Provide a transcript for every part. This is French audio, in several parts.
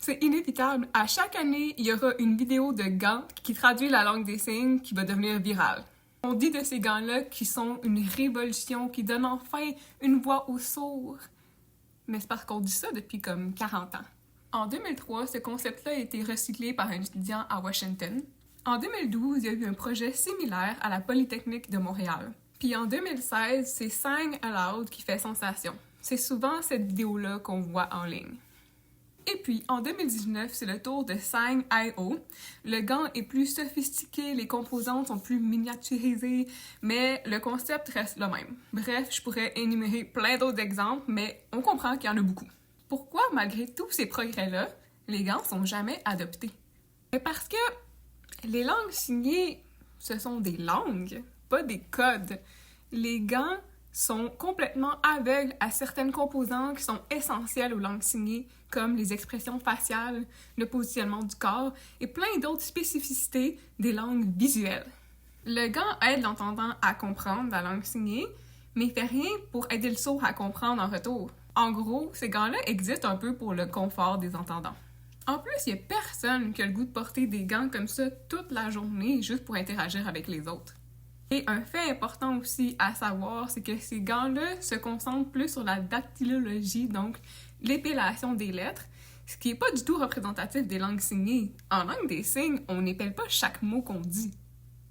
C'est inévitable. À chaque année, il y aura une vidéo de gants qui traduit la langue des signes qui va devenir virale. On dit de ces gants-là qu'ils sont une révolution, qui donnent enfin une voix aux sourds. Mais c'est parce qu'on dit ça depuis comme 40 ans. En 2003, ce concept-là a été recyclé par un étudiant à Washington. En 2012, il y a eu un projet similaire à la Polytechnique de Montréal. Puis en 2016, c'est Sang Aloud qui fait sensation. C'est souvent cette vidéo-là qu'on voit en ligne. Et puis, en 2019, c'est le tour de Sang.io. Le gant est plus sophistiqué, les composantes sont plus miniaturisées, mais le concept reste le même. Bref, je pourrais énumérer plein d'autres exemples, mais on comprend qu'il y en a beaucoup. Pourquoi, malgré tous ces progrès-là, les gants sont jamais adoptés? Mais parce que les langues signées, ce sont des langues, pas des codes. Les gants sont complètement aveugles à certaines composantes qui sont essentielles aux langues signées, comme les expressions faciales, le positionnement du corps et plein d'autres spécificités des langues visuelles. Le gant aide l'entendant à comprendre la langue signée, mais il fait rien pour aider le sourd à comprendre en retour. En gros, ces gants-là existent un peu pour le confort des entendants. En plus, il n'y a personne qui a le goût de porter des gants comme ça toute la journée juste pour interagir avec les autres. Et un fait important aussi à savoir, c'est que ces gants-là se concentrent plus sur la dactylologie, donc l'épellation des lettres, ce qui n'est pas du tout représentatif des langues signées. En langue des signes, on n'épelle pas chaque mot qu'on dit.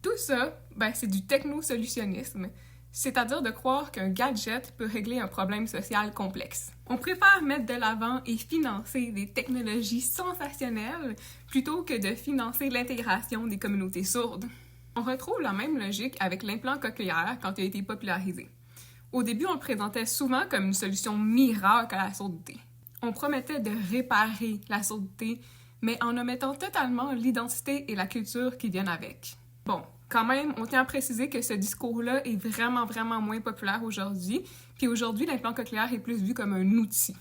Tout ça, c'est du technosolutionnisme, c'est-à-dire de croire qu'un gadget peut régler un problème social complexe. On préfère mettre de l'avant et financer des technologies sensationnelles plutôt que de financer l'intégration des communautés sourdes. On retrouve la même logique avec l'implant cochléaire quand il a été popularisé. Au début, on le présentait souvent comme une solution miracle à la surdité. On promettait de réparer la surdité, mais en omettant totalement l'identité et la culture qui viennent avec. Bon, quand même, on tient à préciser que ce discours-là est vraiment moins populaire aujourd'hui, puis aujourd'hui, l'implant cochléaire est plus vu comme un outil.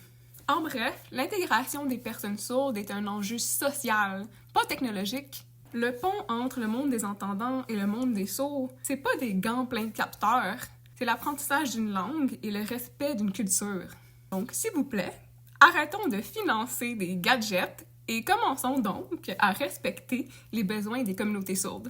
En bref, l'intégration des personnes sourdes est un enjeu social, pas technologique. Le pont entre le monde des entendants et le monde des sourds, c'est pas des gants pleins de capteurs, c'est l'apprentissage d'une langue et le respect d'une culture. Donc, s'il vous plaît, arrêtons de financer des gadgets et commençons donc à respecter les besoins des communautés sourdes.